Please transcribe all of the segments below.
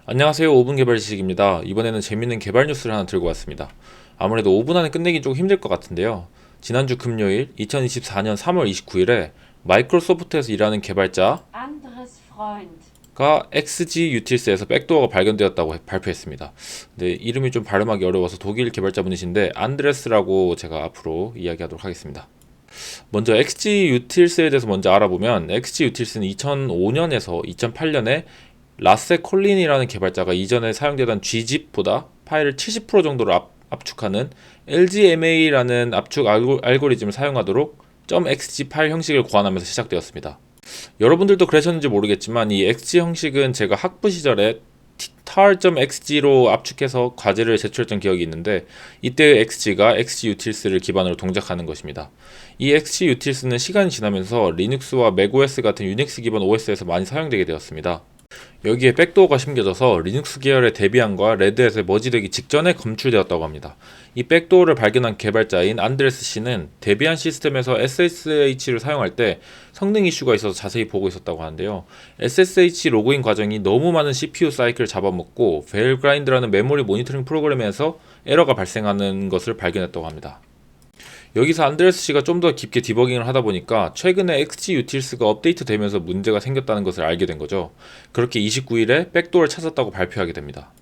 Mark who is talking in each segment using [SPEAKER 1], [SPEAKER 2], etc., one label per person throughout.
[SPEAKER 1] 안녕하세요. 5분 개발 지식입니다. 이번에는 재밌는 개발 뉴스를 하나 들고 왔습니다. 아무래도 5분 안에 끝내긴 좀 힘들 것 같은데요. 지난주 금요일 2024년 3월 29일에 마이크로소프트에서 일하는 개발자가
[SPEAKER 2] Anderes Freund.
[SPEAKER 1] XG 유틸스에서 백도어가 발견되었다고 발표했습니다. 근데 이름이 좀 발음하기 어려워서 독일 개발자분이신데 안드레스라고 제가 앞으로 이야기하도록 하겠습니다. 먼저 XG 유틸스에 대해서 먼저 알아보면 XG 유틸스는 2005년에서 2008년에 라세 콜린이라는 개발자가 이전에 사용되던 Gzip보다 파일을 70% 정도로 압축하는 LGMA라는 압축 알고리즘을 사용하도록 .xg 파일 형식을 고안하면서 시작되었습니다. 여러분들도 그러셨는지 모르겠지만 이 xg 형식은 제가 학부 시절에 tar.xg로 압축해서 과제를 제출했던 기억이 있는데 이때의 xg가 xgUtils를 기반으로 동작하는 것입니다. 이 xgUtils는 시간이 지나면서 리눅스와 맥OS 같은 유닉스 기반 OS에서 많이 사용되게 되었습니다. 여기에 백도어가 심겨져서 리눅스 계열의 데비안과 레드햇에 머지되기 직전에 검출되었다고 합니다. 이 백도어를 발견한 개발자인 안드레스 씨는 데비안 시스템에서 SSH를 사용할 때 성능 이슈가 있어서 자세히 보고 있었다고 하는데요. SSH 로그인 과정이 너무 많은 CPU 사이클을 잡아먹고 벨그라인드라는 메모리 모니터링 프로그램에서 에러가 발생하는 것을 발견했다고 합니다. 여기서 안드레스 씨가 좀 더 깊게 디버깅을 하다 보니까 최근에 XGUtils가 업데이트되면서 문제가 생겼다는 것을 알게 된 거죠. 그렇게 29일에 백도어를 찾았다고 발표하게 됩니다.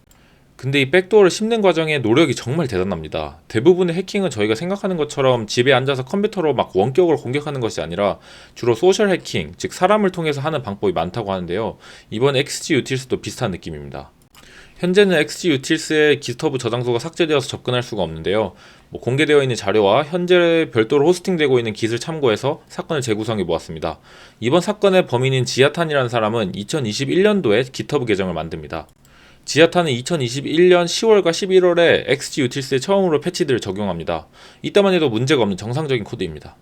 [SPEAKER 1] 근데 이 백도어를 씹는 과정에 노력이 정말 대단합니다. 대부분의 해킹은 저희가 생각하는 것처럼 집에 앉아서 컴퓨터로 막 원격으로 공격하는 것이 아니라 주로 소셜 해킹, 즉 사람을 통해서 하는 방법이 많다고 하는데요. 이번 XGUtils도 비슷한 느낌입니다. 현재는 XGUtils의 GitHub 저장소가 삭제되어서 접근할 수가 없는데요. 공개되어 있는 자료와 현재 별도로 호스팅되고 있는 Git을 참고해서 사건을 재구성해 보았습니다. 이번 사건의 범인인 지아탄이라는 사람은 2021년도에 GitHub 계정을 만듭니다. 지아탄은 2021년 10월과 11월에 XGUtils에 처음으로 패치들을 적용합니다. 이따만 해도 문제가 없는 정상적인 코드입니다.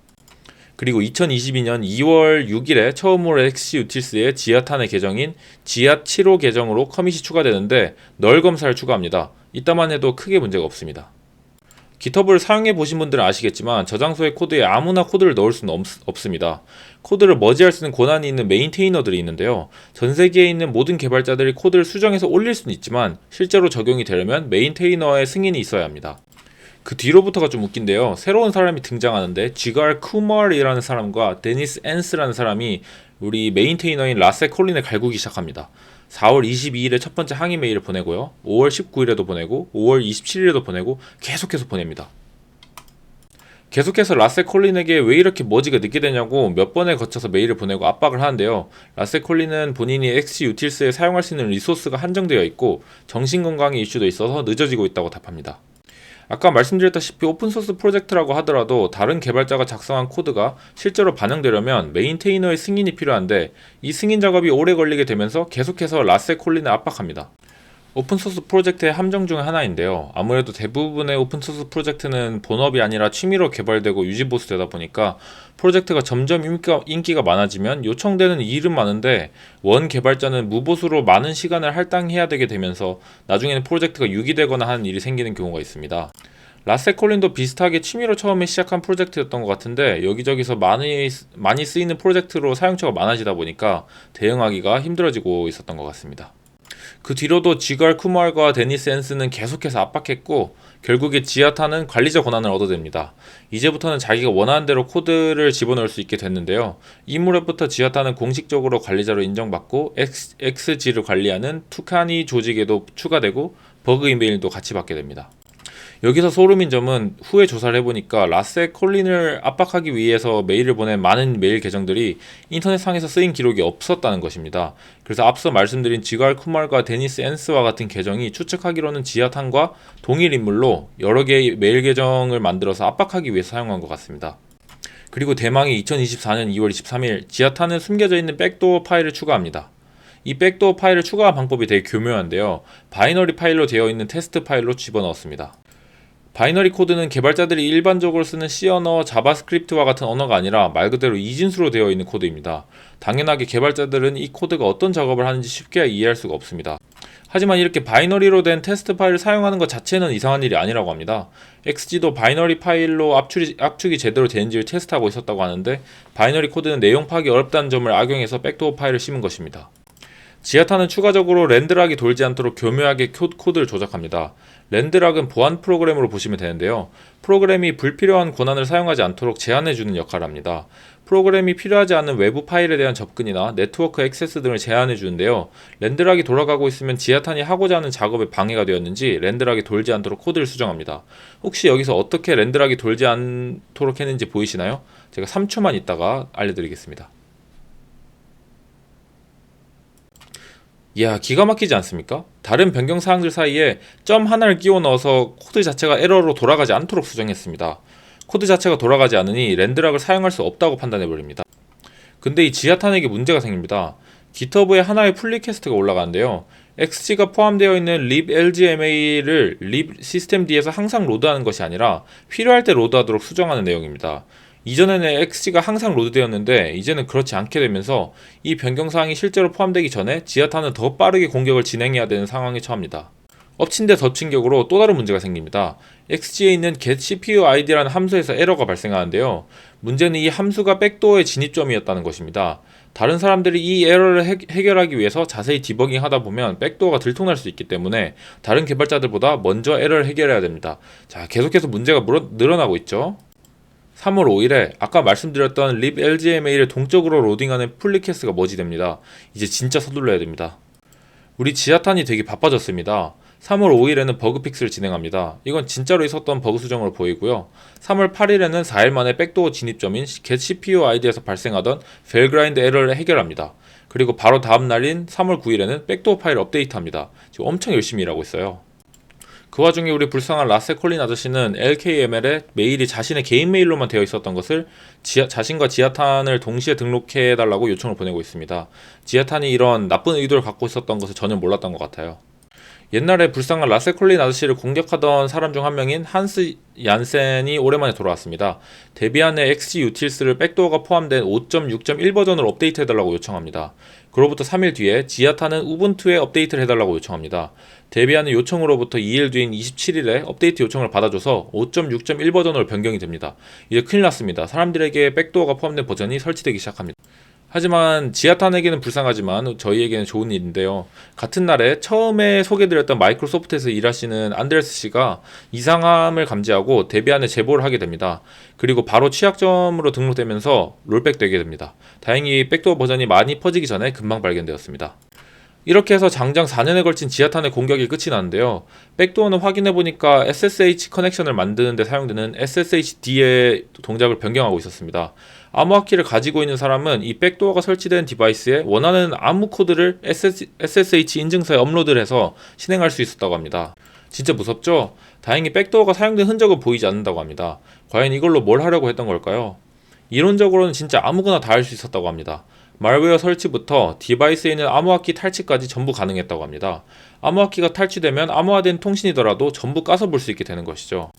[SPEAKER 1] 그리고 2022년 2월 6일에 처음으로 XGUtils에 지아탄의 계정인 지아75 계정으로 커밋이 추가되는데 널 검사를 추가합니다. 이따만 해도 크게 문제가 없습니다. GitHub을 사용해 보신 분들은 아시겠지만 저장소의 코드에 아무나 코드를 넣을 수는 없습니다. 코드를 머지할 수 있는 권한이 있는 메인테이너들이 있는데요. 전 세계에 있는 모든 개발자들이 코드를 수정해서 올릴 수는 있지만 실제로 적용이 되려면 메인테이너의 승인이 있어야 합니다. 그 뒤로부터가 좀 웃긴데요. 새로운 사람이 등장하는데 지갈 쿠마르이라는 사람과 데니스 앤스라는 사람이 우리 메인테이너인 라세 콜린을 갈구기 시작합니다. 4월 22일에 첫 번째 항의 메일을 보내고요. 5월 19일에도 보내고 5월 27일에도 보내고 계속해서 보냅니다. 계속해서 라세 콜린에게 왜 이렇게 머지가 늦게 되냐고 몇 번에 거쳐서 메일을 보내고 압박을 하는데요. 라세 콜린은 본인이 XGUtils에 사용할 수 있는 리소스가 한정되어 있고 정신건강의 이슈도 있어서 늦어지고 있다고 답합니다. 아까 말씀드렸다시피 오픈소스 프로젝트라고 하더라도 다른 개발자가 작성한 코드가 실제로 반영되려면 메인테이너의 승인이 필요한데 이 승인 작업이 오래 걸리게 되면서 계속해서 라세 콜린을 압박합니다. 오픈소스 프로젝트의 함정 중 하나인데요. 아무래도 대부분의 오픈소스 프로젝트는 본업이 아니라 취미로 개발되고 유지보수되다 보니까 프로젝트가 점점 인기가 많아지면 요청되는 일은 많은데 원 개발자는 무보수로 많은 시간을 할당해야 되게 되면서 나중에는 프로젝트가 유기되거나 하는 일이 생기는 경우가 있습니다. 라세 콜린도 비슷하게 취미로 처음에 시작한 프로젝트였던 것 같은데 여기저기서 많이 쓰이는 프로젝트로 사용처가 많아지다 보니까 대응하기가 힘들어지고 있었던 것 같습니다. 그 뒤로도 지갈 쿠마르과 데니스 앤스는 계속해서 압박했고 결국에 지아탄은 관리자 권한을 얻어냅니다. 이제부터는 자기가 원하는 대로 코드를 집어넣을 수 있게 됐는데요. 이 무렵부터 지아탄은 공식적으로 관리자로 인정받고 XG를 관리하는 투카니 조직에도 추가되고 버그 이메일도 같이 받게 됩니다. 여기서 소름인 점은 후에 조사를 해보니까 라세 콜린을 압박하기 위해서 메일을 보낸 많은 메일 계정들이 인터넷상에서 쓰인 기록이 없었다는 것입니다. 그래서 앞서 말씀드린 지갈 쿠말과 데니스 앤스와 같은 계정이 추측하기로는 지아탄과 동일 인물로 여러 개의 메일 계정을 만들어서 압박하기 위해서 사용한 것 같습니다. 그리고 대망의 2024년 2월 23일 지아탄은 숨겨져 있는 백도어 파일을 추가합니다. 이 백도어 파일을 추가한 방법이 되게 교묘한데요. 바이너리 파일로 되어 있는 테스트 파일로 집어넣었습니다. 바이너리 코드는 개발자들이 일반적으로 쓰는 C 언어, 자바스크립트와 같은 언어가 아니라 말 그대로 이진수로 되어 있는 코드입니다. 당연하게 개발자들은 이 코드가 어떤 작업을 하는지 쉽게 이해할 수가 없습니다. 하지만 이렇게 바이너리로 된 테스트 파일을 사용하는 것 자체는 이상한 일이 아니라고 합니다. XG도 바이너리 파일로 압축이 제대로 되는지를 테스트하고 있었다고 하는데 바이너리 코드는 내용 파악이 어렵다는 점을 악용해서 백도어 파일을 심은 것입니다. 지아타는 추가적으로 랜드락이 돌지 않도록 교묘하게 코드를 조작합니다. 랜드락은 보안 프로그램으로 보시면 되는데요. 프로그램이 불필요한 권한을 사용하지 않도록 제한해주는 역할을 합니다. 프로그램이 필요하지 않은 외부 파일에 대한 접근이나 네트워크 액세스 등을 제한해 주는데요. 랜드락이 돌아가고 있으면 지아탄이 하고자 하는 작업에 방해가 되었는지 랜드락이 돌지 않도록 코드를 수정합니다. 혹시 여기서 어떻게 랜드락이 돌지 않도록 했는지 보이시나요? 제가 3초만 있다가 알려드리겠습니다. 이야, 기가 막히지 않습니까? 다른 변경사항들 사이에 점 하나를 끼워 넣어서 코드 자체가 에러로 돌아가지 않도록 수정했습니다. 코드 자체가 돌아가지 않으니 랜드락을 사용할 수 없다고 판단해버립니다. 근데 이 지아탄에게 문제가 생깁니다. GitHub에 하나의 풀리퀘스트가 올라가는데요. XG가 포함되어 있는 libLGMA를 lib systemd에서 항상 로드하는 것이 아니라 필요할 때 로드하도록 수정하는 내용입니다. 이전에는 XG가 항상 로드되었는데 이제는 그렇지 않게 되면서 이 변경사항이 실제로 포함되기 전에 지아탄은 더 빠르게 공격을 진행해야 되는 상황에 처합니다. 엎친 데 덮친 격으로 또 다른 문제가 생깁니다. XG에 있는 getCPUID라는 함수에서 에러가 발생하는데요. 문제는 이 함수가 백도어의 진입점이었다는 것입니다. 다른 사람들이 이 에러를 해결하기 위해서 자세히 디버깅 하다 보면 백도어가 들통날 수 있기 때문에 다른 개발자들보다 먼저 에러를 해결해야 됩니다. 자, 계속해서 문제가 늘어나고 있죠. 3월 5일에 아까 말씀드렸던 libLGMA를 동적으로 로딩하는 풀리퀘스트가 머지됩니다. 이제 진짜 서둘러야 됩니다. 우리 지아탄이 되게 바빠졌습니다. 3월 5일에는 버그 픽스를 진행합니다. 이건 진짜로 있었던 버그 수정으로 보이고요. 3월 8일에는 4일 만에 백도어 진입점인 getCPUID에서 발생하던 failGrind 에러를 해결합니다. 그리고 바로 다음 날인 3월 9일에는 백도어 파일 업데이트합니다. 지금 엄청 열심히 일하고 있어요. 그 와중에 우리 불쌍한 라세 콜린 아저씨는 LKML에 메일이 자신의 개인 메일로만 되어 있었던 것을 자신과 지아탄을 동시에 등록해달라고 요청을 보내고 있습니다. 지아탄이 이런 나쁜 의도를 갖고 있었던 것을 전혀 몰랐던 것 같아요. 옛날에 불쌍한 라세 콜린 아저씨를 공격하던 사람 중 한 명인 한스 얀센이 오랜만에 돌아왔습니다. 데비안의 XG 유틸스를 백도어가 포함된 5.6.1 버전으로 업데이트해달라고 요청합니다. 그로부터 3일 뒤에 지아타는 우분투에 업데이트를 해달라고 요청합니다. 데비안은 요청으로부터 2일 뒤인 27일에 업데이트 요청을 받아줘서 5.6.1 버전으로 변경이 됩니다. 이제 큰일 났습니다. 사람들에게 백도어가 포함된 버전이 설치되기 시작합니다. 하지만 지아탄에게는 불쌍하지만 저희에게는 좋은 일인데요. 같은 날에 처음에 소개드렸던 마이크로소프트에서 일하시는 안드레스 씨가 이상함을 감지하고 데비안에 제보를 하게 됩니다. 그리고 바로 취약점으로 등록되면서 롤백되게 됩니다. 다행히 백도어 버전이 많이 퍼지기 전에 금방 발견되었습니다. 이렇게 해서 장장 4년에 걸친 지아탄의 공격이 끝이 나는데요. 백도어는 확인해보니까 SSH 커넥션을 만드는 데 사용되는 SSHD의 동작을 변경하고 있었습니다. 암호화키를 가지고 있는 사람은 이 백도어가 설치된 디바이스에 원하는 아무 코드를 SSH 인증서에 업로드를 해서 실행할 수 있었다고 합니다. 진짜 무섭죠? 다행히 백도어가 사용된 흔적은 보이지 않는다고 합니다. 과연 이걸로 뭘 하려고 했던 걸까요? 이론적으로는 진짜 아무거나 다 할 수 있었다고 합니다. 말웨어 설치부터 디바이스에 있는 암호화키 탈취까지 전부 가능했다고 합니다. 암호화키가 탈취되면 암호화된 통신이더라도 전부 까서 볼 수 있게 되는 것이죠.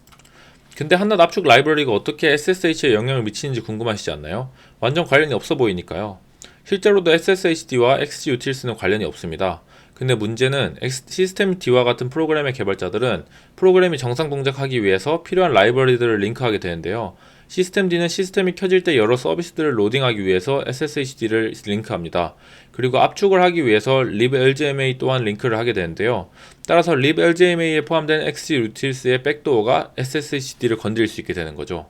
[SPEAKER 1] 근데 한낱 압축 라이브러리가 어떻게 SSH에 영향을 미치는지 궁금하시지 않나요? 완전 관련이 없어 보이니까요. 실제로도 SSHD와 XGUtils는 관련이 없습니다. 근데 문제는 시스템D와 같은 프로그램의 개발자들은 프로그램이 정상 동작하기 위해서 필요한 라이브러리들을 링크하게 되는데요. 시스템D는 시스템이 켜질 때 여러 서비스들을 로딩하기 위해서 SSHD를 링크합니다. 그리고 압축을 하기 위해서 libLGMA 또한 링크를 하게 되는데요. 따라서 libLGMA에 포함된 XGUtils의 백도어가 SSHD를 건드릴 수 있게 되는 거죠.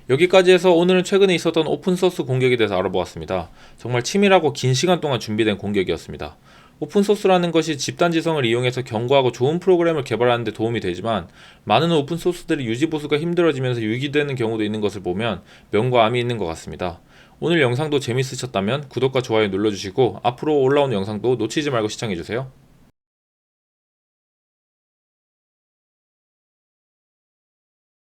[SPEAKER 1] 여기까지 해서 오늘은 최근에 있었던 오픈소스 공격에 대해서 알아보았습니다. 정말 치밀하고 긴 시간 동안 준비된 공격이었습니다. 오픈소스라는 것이 집단지성을 이용해서 견고하고 좋은 프로그램을 개발하는 데 도움이 되지만 많은 오픈소스들이 유지보수가 힘들어지면서 유기되는 경우도 있는 것을 보면 명과 암이 있는 것 같습니다. 오늘 영상도 재밌으셨다면 구독과 좋아요 눌러주시고 앞으로 올라오는 영상도 놓치지 말고 시청해주세요.